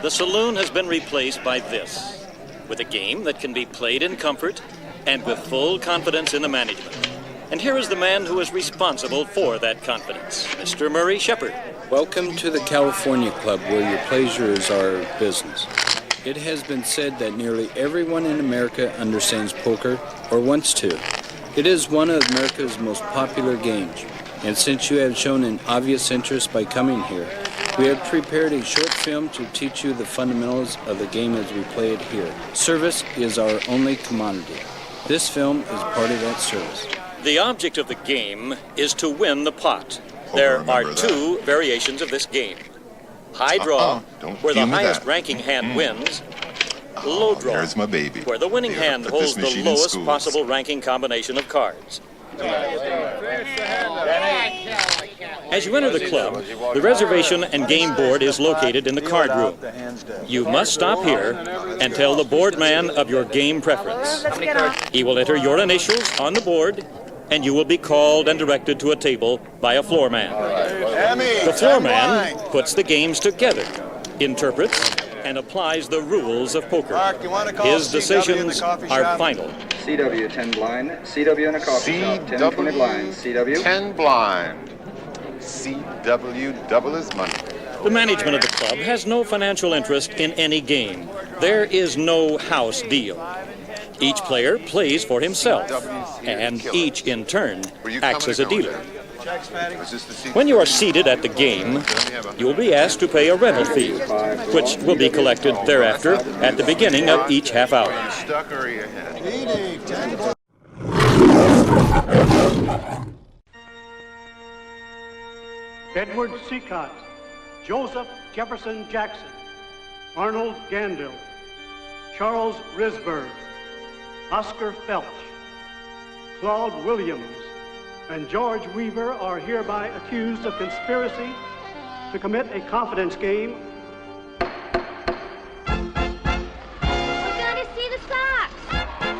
The saloon has been replaced by this, with a game that can be played in comfort and with full confidence in the management. And here is the man who is responsible for that confidence, Mr. Murray Shepard. Welcome to the California Club, where your pleasure is our business. It has been said that nearly everyone in America understands poker, or wants to. It is one of America's most popular games, and since you have shown an obvious interest by coming here, we have prepared a short film to teach you the fundamentals of the game as we play it here. Service is our only commodity. This film is part of that service. The object of the game is to win the pot. There are two variations of this game. High draw, where the highest ranking hand wins. Low draw, there's my baby. Where the winning hand holds the lowest possible ranking combination of cards. As you enter the club, the reservation and game board is located in the card room. You must stop here and tell the board man of your game preference. He will enter your initials on the board, and you will be called and directed to a table by a floor man. The floor man puts the games together, interprets, and applies the rules of poker. His decisions are final. CW 10 blind, CW in a coffee shop, 10 20 blind, CW 10 blind, CW double his money. The management of the club has no financial interest in any game. There is no house deal. Each player plays for himself, and each in turn acts as a dealer. When you are seated at the game, you will be asked to pay a rental fee, which will be collected thereafter at the beginning of each half hour. Edward Seacott, Joseph Jefferson Jackson, Arnold Gandil, Charles Risberg, Oscar Felch, Claude Williams, and George Weaver are hereby accused of conspiracy to commit a confidence game. We're going to see the Sox.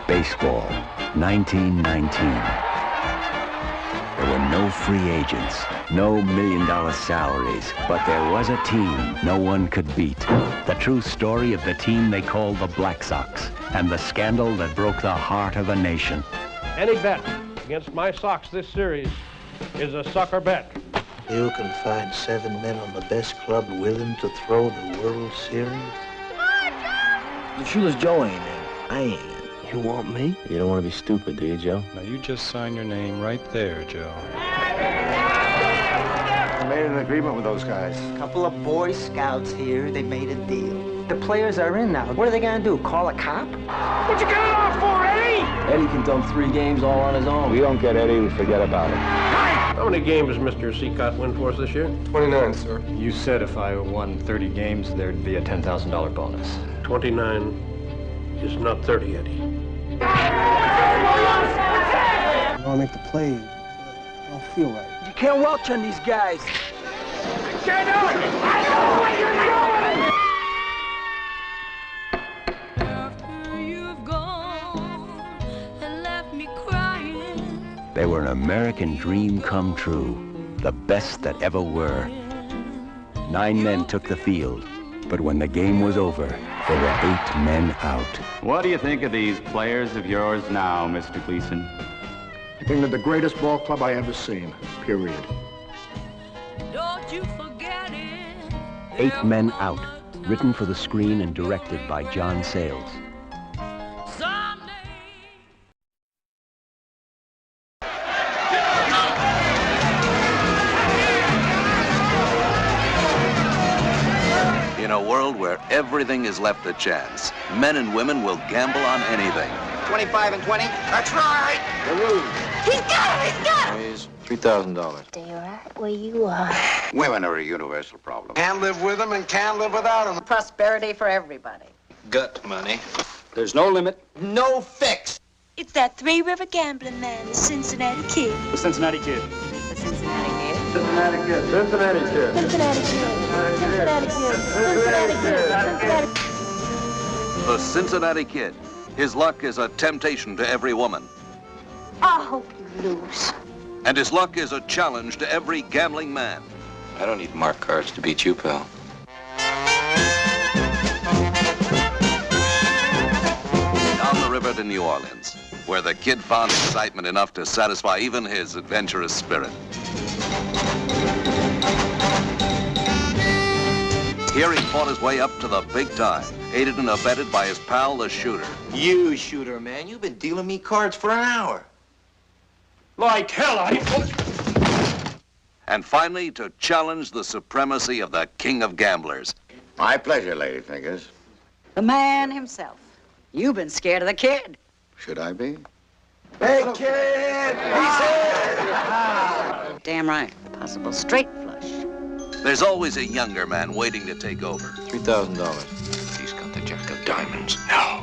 Baseball, 1919. There were no free agents, no million-dollar salaries, but there was a team no one could beat. The true story of the team they called the Black Sox, and the scandal that broke the heart of a nation. Any bet against my Sox this series is a sucker bet. You can find 7 men on the best club willing to throw the World Series? Come on, Joe! The shoeless Joe ain't in. I ain't. You want me? You don't want to be stupid, do you, Joe? Now you just sign your name right there, Joe. I made an agreement with those guys. A couple of Boy Scouts here, they made a deal. The players are in now. What are they gonna do, call a cop? What you getting off for, Eddie? Eddie can dump 3 games all on his own. We don't get Eddie, we forget about it. How many games does Mr. Seacott win for us this year? 29, sir. You said if I won 30 games, there'd be a $10,000 bonus. 29 is not 30, Eddie. I want to make the play. I don't feel right. You can't welch on these guys. I know what you're doing! After you've gone and left me crying. They were an American dream come true, the best that ever were. 9 men took the field, but when the game was over, there were 8 men out. What do you think of these players of yours now, Mr. Gleason? I think they're the greatest ball club I ever seen, period. Don't you forget it. 8 Men Out, written for the screen and directed by John Sayles. In a world where everything is left to chance, men and women will gamble on anything. 25 and 20? That's right! He's got it! He's got it! Raise $3,000. Stay right where you are. Women are a universal problem. Can't live with them and can't live without them. Prosperity for everybody. Gut money. There's no limit. No fix. It's that three-river gambling man, the Cincinnati Kid. The Cincinnati Kid. The Cincinnati Kid. Cincinnati Kid. Cincinnati Kid. Cincinnati Kid. Cincinnati Kid. Cincinnati Kid. Cincinnati Kid. The Cincinnati Kid. His luck is a temptation to every woman. I hope you lose. And his luck is a challenge to every gambling man. I don't need marked cards to beat you, pal. river to New Orleans, where the kid found excitement enough to satisfy even his adventurous spirit. Here he fought his way up to the big time, aided and abetted by his pal, the shooter. You, shooter, man. You've been dealing me cards for an hour. Like hell, And finally, to challenge the supremacy of the king of gamblers. My pleasure, ladyfingers. The man himself. You've been scared of the kid. Should I be? Hey, kid! He's here! Damn right. Possible straight flush. There's always a younger man waiting to take over. $3,000. He's got the jack of diamonds. No.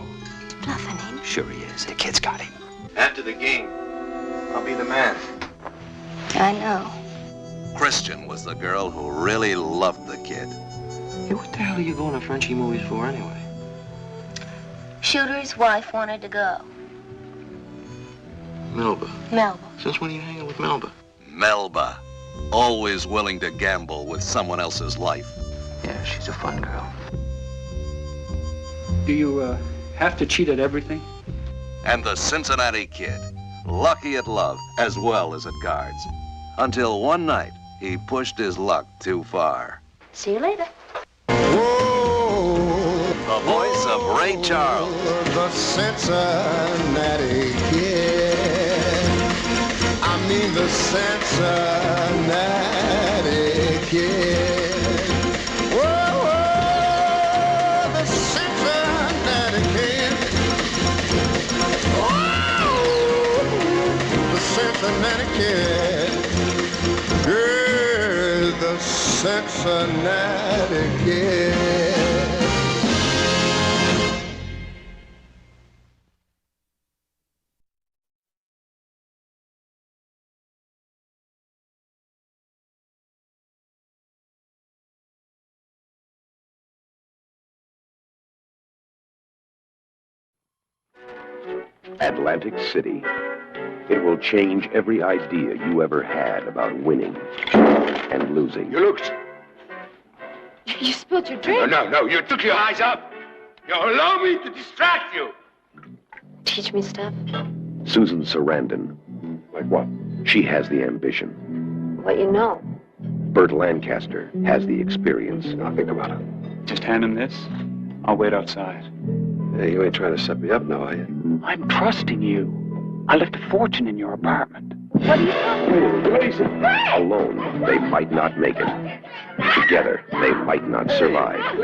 Bluffing him. Sure he is. The kid's got him. Add to the game. I'll be the man. I know. Christian was the girl who really loved the kid. Hey, what the hell are you going to Frenchie movies for anyway? Shooter's wife wanted to go. Melba. Melba. Since when are you hanging with Melba? Melba, always willing to gamble with someone else's life. Yeah, she's a fun girl. Do you have to cheat at everything? And the Cincinnati Kid, lucky at love as well as at cards. Until one night, he pushed his luck too far. See you later. The voice of Ray Charles. The Cincinnati Kid. I mean the Cincinnati Kid. Whoa, whoa, the Cincinnati Kid. Whoa, the Cincinnati Kid. Yeah, the Cincinnati Kid. Atlantic City. It will change every idea you ever had about winning and losing. You looked. You spilled your drink. No, you took your eyes up. You allow me to distract you. Teach me stuff. Susan Sarandon. Like what? She has the ambition. What you know. Burt Lancaster has the experience. I'll think about it. Just hand him this. I'll wait outside. Hey, you ain't trying to set me up now, are you? I'm trusting you. I left a fortune in your apartment. What are you talking about? Alone, they might not make it. Together, they might not survive.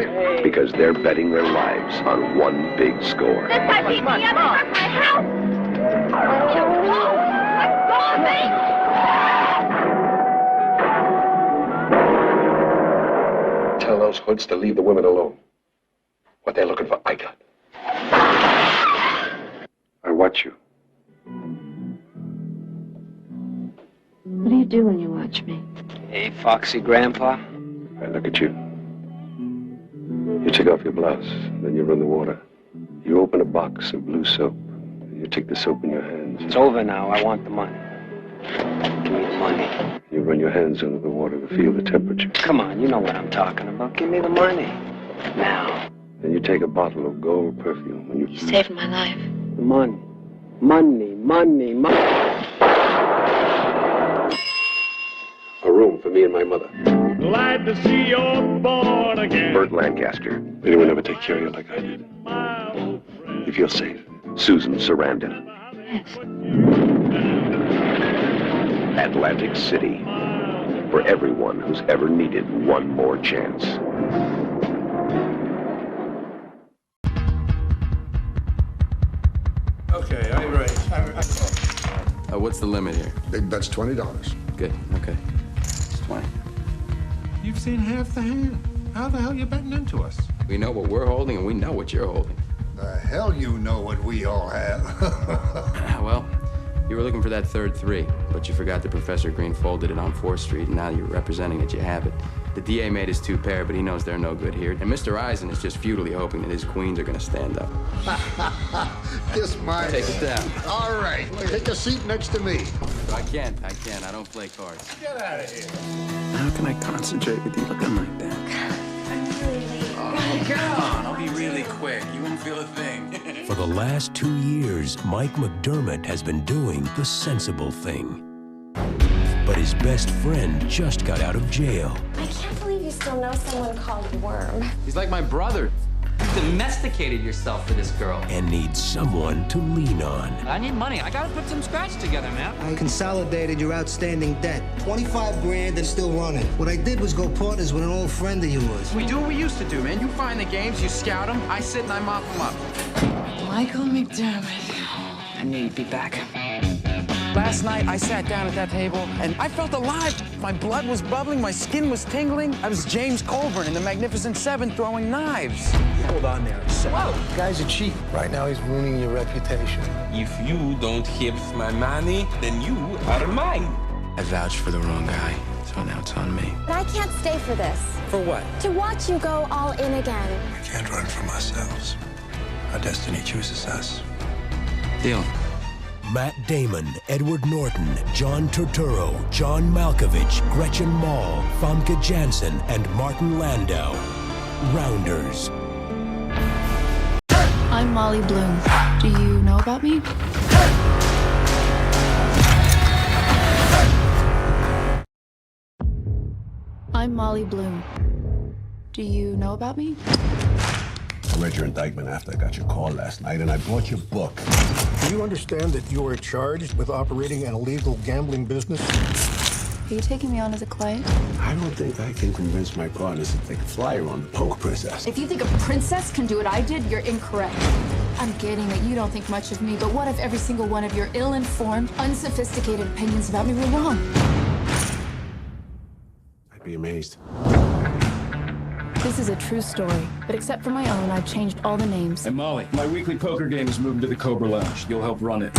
Because they're betting their lives on one big score. This guy beat me up and broke my house. Let go of me! Tell those hoods to leave the women alone. What they're looking for, I got. I watch you. What do you do when you watch me? Hey, foxy grandpa. I look at you. You take off your blouse, then you run the water. You open a box of blue soap. You take the soap in your hands. It's over now. I want the money. Give me the money. You run your hands under the water to feel the temperature. Come on, you know what I'm talking about. Give me the money. Now. Then you take a bottle of gold perfume and You saved my life. The money. Money. A room for me and my mother. Glad to see you're born again. Burt Lancaster. Anyone ever take care of you like I did? You feel safe. Susan Sarandon. Yes. Atlantic City. For everyone who's ever needed one more chance. Okay, I'm ready. What's the limit here? Big bet's $20. Good, okay. It's 20. You've seen half the hand. How the hell are you betting into us? We know what we're holding, and we know what you're holding. The hell you know what we all have. Well, you were looking for that third 3, but you forgot that Professor Green folded it on 4th Street, and now you're representing that you have it. The DA made his 2 pair, but he knows they're no good here. And Mr. Eisen is just futilely hoping that his queens are going to stand up. Kiss my Take it down. All right, take a seat next to me. I can't. I don't play cards. Get out of here. How can I concentrate with you looking like that? I'm really late. Oh, come on. I'll be really quick. You won't feel a thing. For the last 2 years, Mike McDermott has been doing the sensible thing. But his best friend just got out of jail. I can't believe you still know someone called Worm. He's like my brother. You domesticated yourself for this girl. And needs someone to lean on. I need money. I gotta put some scratch together, man. I consolidated your outstanding debt. 25 grand and still running. What I did was go partners with an old friend of yours. We do what we used to do, man. You find the games, you scout them, I sit and I mop them up. Michael McDermott. I knew you'd be back. Last night, I sat down at that table, and I felt alive. My blood was bubbling, my skin was tingling. I was James Colburn in The Magnificent Seven throwing knives. Hold on there a second. Whoa. Guy's a cheat. Right now, he's ruining your reputation. If you don't give my money, then you are mine. I vouched for the wrong guy, so now it's on me. But I can't stay for this. For what? To watch you go all in again. We can't run from ourselves. Our destiny chooses us. Deal. Matt Damon, Edward Norton, John Turturro, John Malkovich, Gretchen Mol, Famke Janssen, and Martin Landau. Rounders. I'm Molly Bloom. Do you know about me? I'm Molly Bloom. Do you know about me? I read your indictment after I got your call last night, and I bought your book. Do you understand that you are charged with operating an illegal gambling business? Are you taking me on as a client? I don't think I can convince my partners to take a flyer on the poker princess. If you think a princess can do what I did, you're incorrect. I'm getting that you don't think much of me, but what if every single one of your ill-informed, unsophisticated opinions about me were wrong? I'd be amazed. This is a true story, but except for my own, I've changed all the names. Hey, Molly, my weekly poker game is moving to the Cobra Lounge. You'll help run it.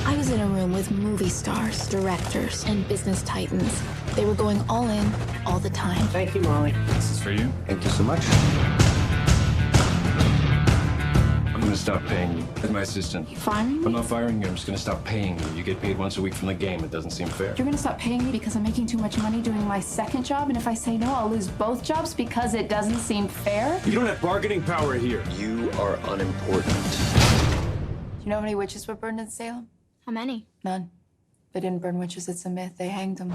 I was in a room with movie stars, directors, and business titans. They were going all in, all the time. Thank you, Molly. This is for you. Thank you so much. I'm gonna stop paying you as my assistant. You firing me? I'm not firing you. I'm just gonna stop paying you. You get paid once a week from the game. It doesn't seem fair. You're gonna stop paying me because I'm making too much money doing my second job, and if I say no, I'll lose both jobs because it doesn't seem fair? You don't have bargaining power here. You are unimportant. Do you know how many witches were burned in Salem? How many? None. They didn't burn witches, it's a myth. They hanged them.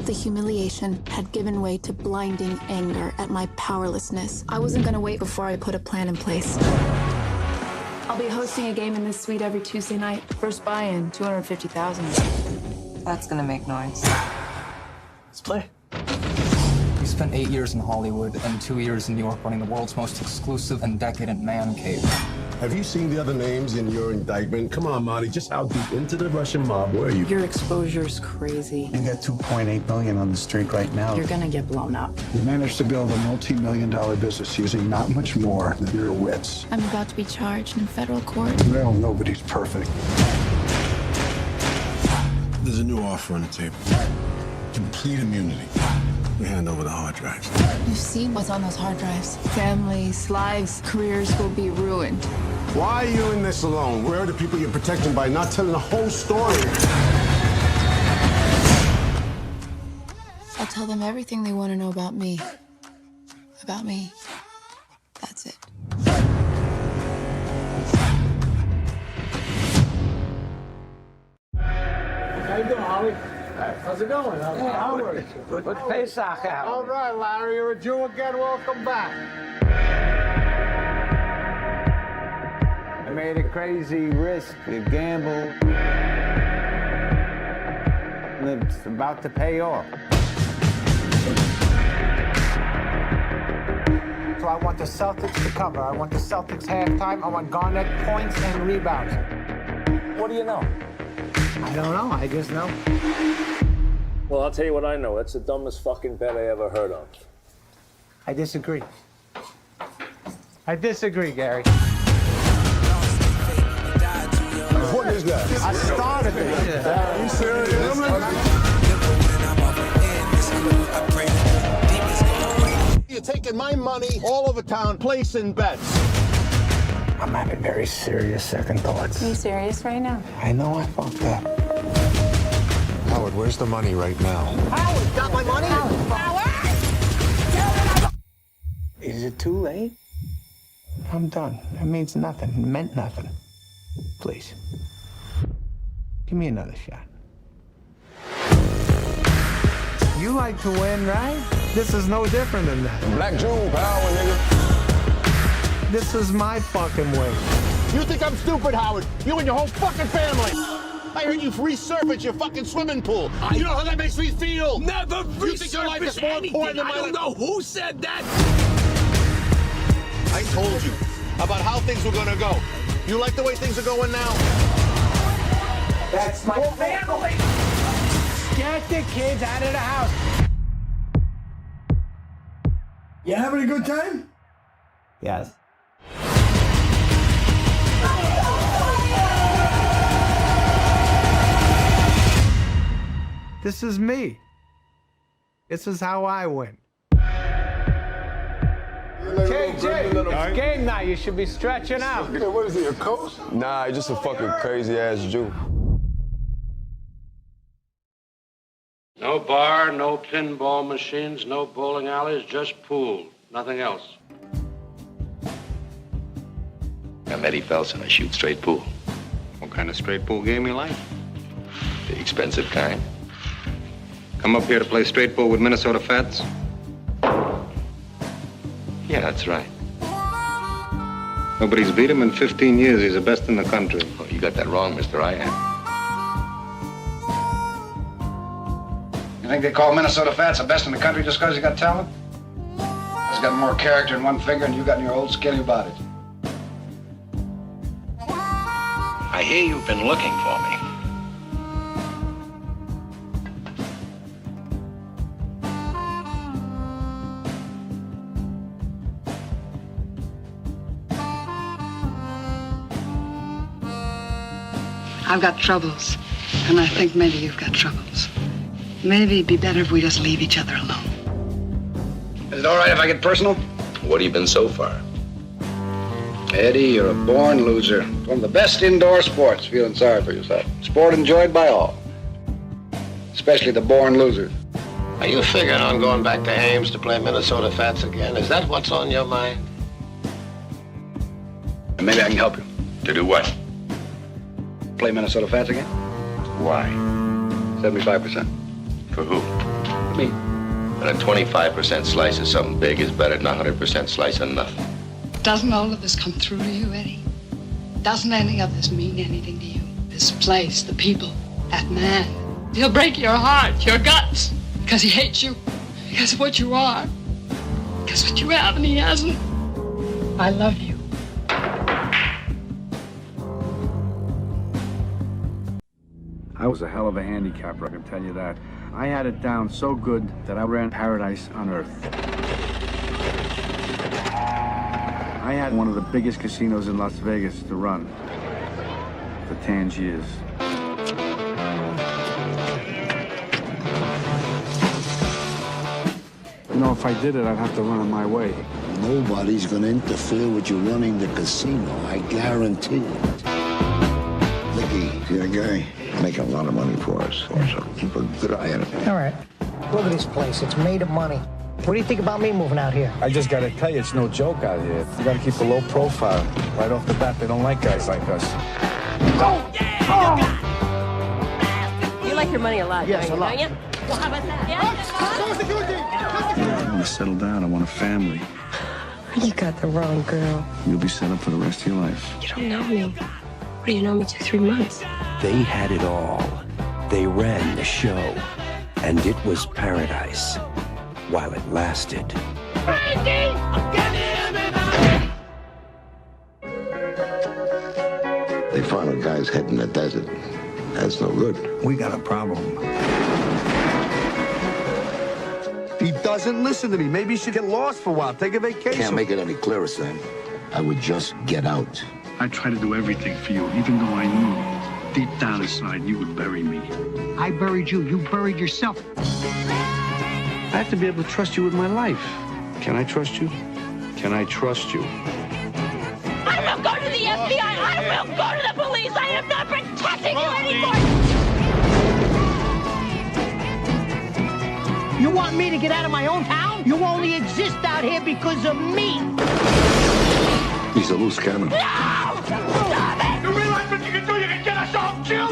The humiliation had given way to blinding anger at my powerlessness. I wasn't gonna wait before I put a plan in place. I'll be hosting a game in this suite every Tuesday night. First buy-in, $250,000. That's gonna make noise. Let's play. You spent 8 years in Hollywood and 2 years in New York running the world's most exclusive and decadent man cave. Have you seen the other names in your indictment? Come on, Marty, just how deep into the Russian mob were you? Your exposure's crazy. You got $2.8 million on the street right now. You're gonna get blown up. You managed to build a multi-million-dollar business using not much more than your wits. I'm about to be charged in federal court. Well, nobody's perfect. There's a new offer on the table. Complete immunity. We hand over the hard drives. You've seen what's on those hard drives. Families, lives, careers will be ruined. Why are you in this alone? Where are the people you're protecting by not telling the whole story? I'll tell them everything they want to know about me. About me. That's it. How you doing, Holly? How's it going? Hey, Howard. Good Pesach out. All right, Larry, you're a Jew again. Welcome back. I made a crazy risk, a gamble. And it's about to pay off. So I want the Celtics to cover. I want the Celtics halftime. I want Garnett points and rebounds. What do you know? I don't know. I just know. Well, I'll tell you what I know. That's the dumbest fucking bet I ever heard of. I disagree. I disagree, Gary. What is that? I started it. Are you serious? You're taking my money all over town, placing bets. I'm having very serious second thoughts. Are you serious right now? I know I fucked up. Howard, where's the money right now? Howard, got my money? Is it too late? I'm done. It means nothing. It meant nothing. Please. Give me another shot. You like to win, right? This is no different than that. Black June power, nigga. This is my fucking way. You think I'm stupid, Howard? You and your whole fucking family. I heard you resurface your fucking swimming pool. You know how that makes me feel? Never You think your life is more important than my life? I don't know who said that. I told you about how things were gonna go. You like the way things are going now? That's my family. Get the kids out of the house. You having a good time? Yes. This is me. This is how I win. KJ, it's game night. You should be stretching out. What is he, a coach? Nah, he's just a fucking crazy-ass Jew. No bar, no pinball machines, no bowling alleys, just pool. Nothing else. I'm Eddie Felsen. I shoot straight pool. What kind of straight pool game you like? The expensive kind. Come up here to play straight pool with Minnesota Fats? Yeah, that's right. Nobody's beat him in 15 years. He's the best in the country. Oh, you got that wrong, mister. I am. You think they call Minnesota Fats the best in the country just because he got talent? He's got more character in one finger than you got in your old skinny body. I hear you've been looking for me. I've got troubles, and I think maybe you've got troubles. Maybe it'd be better if we just leave each other alone. Is it all right if I get personal? What have you been so far? Eddie, you're a born loser. It's one of the best indoor sports, feeling sorry for yourself. Sport enjoyed by all, especially the born losers. Are you figuring on going back to Ames to play Minnesota Fats again? Is that what's on your mind? And maybe I can help you. To do what? Play Minnesota Fats again? Why? 75%. For who? Me. And a 25% slice of something big is better than a 100% slice of nothing. Doesn't all of this come through to you, Eddie? Doesn't any of this mean anything to you? This place, the people, that man. He'll break your heart, your guts, because he hates you, because of what you are, because what you have and he hasn't. I love you. I was a hell of a handicapper, I can tell you that. I had it down so good that I ran paradise on earth. I had one of the biggest casinos in Las Vegas to run for 10 years. You know, if I did it, I'd have to run it my way. Nobody's gonna interfere with you running the casino, I guarantee it. Licky, see that guy? Making a lot of money for us, so keep a good eye on it. All right. Look at this place. It's made of money. What do you think about me moving out here? I just gotta tell you, it's no joke out here. You gotta keep a low profile. Right off the bat, they don't like guys like us. Oh! Yeah! Oh. You like your money a lot, yes, don't a lot. you? Well, how about that? I want to settle down. I want a family. You got the wrong girl. You'll be set up for the rest of your life. You don't know me. What do you know me 2-3 months? They had it all. They ran the show. And it was paradise while it lasted. They found a guy's head in the desert. That's no good. We got a problem. He doesn't listen to me. Maybe you should get lost for a while. Take a vacation. Can't make it any clearer, Sam. I would just get out. I try to do everything for you, even though I knew deep down inside you would bury me. I buried you. You buried yourself. I have to be able to trust you with my life. Can I trust you? Can I trust you? I will go to the FBI. I will go to the police. I am not protecting you anymore. You want me to get out of my own town? You only exist out here because of me. He's a loose cannon. No! Stop it! You realize what you can do? You can get us all killed!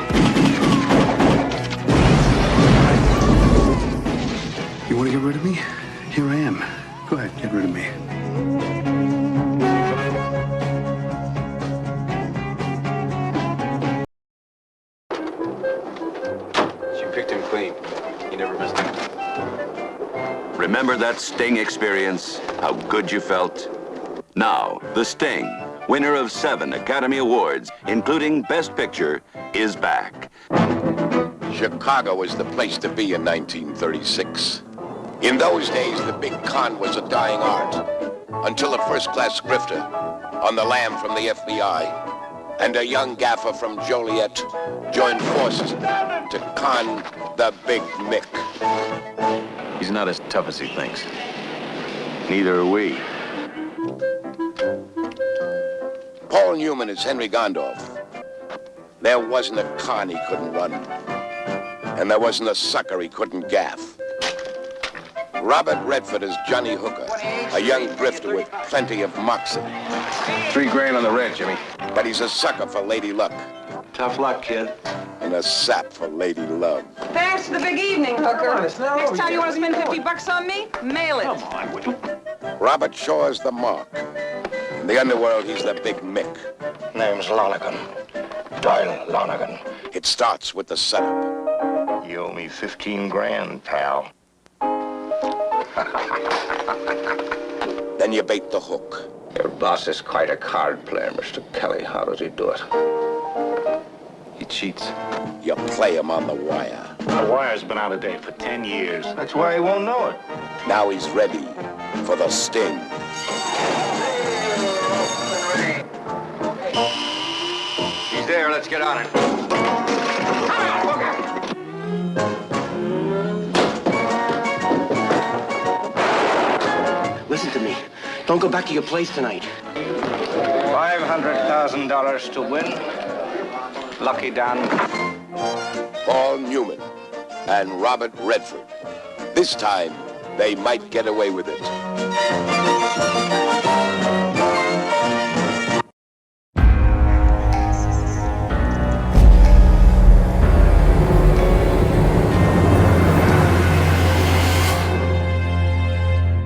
You want to get rid of me? Here I am. Go ahead, get rid of me. She picked him clean. He never missed him. Remember that Sting experience? How good you felt? Now, The Sting, winner of 7 Academy Awards, including Best Picture, is back. Chicago was the place to be in 1936. In those days, the big con was a dying art, until a first-class grifter on the lam from the FBI and a young gaffer from Joliet joined forces to con the Big Mick. He's not as tough as he thinks. Neither are we. Paul Newman is Henry Gondorff. There wasn't a con he couldn't run, and there wasn't a sucker he couldn't gaff. Robert Redford is Johnny Hooker, a young grifter with plenty of moxie. $3 grand on the red, Jimmy. But he's a sucker for lady luck. Tough luck, kid. And a sap for lady love. Thanks for the big evening, Hooker. Next time you want to spend $50 on me, mail it. Come on, will you? Robert Shaw's the mark. In the underworld, he's the Big Mick. Name's Lonergan. Doyle Lonergan. It starts with the setup. You owe me 15 grand, pal. Then you bait the hook. Your boss is quite a card player, Mr. Kelly. How does he do it? He cheats. You play him on the wire. The wire's been out of date for 10 years. That's why he won't know it. Now he's ready for the sting. He's there. Let's get on it. Listen to me. Don't go back to your place tonight. $500,000 to win. Lucky Dan. Paul Newman and Robert Redford. This time, they might get away with it.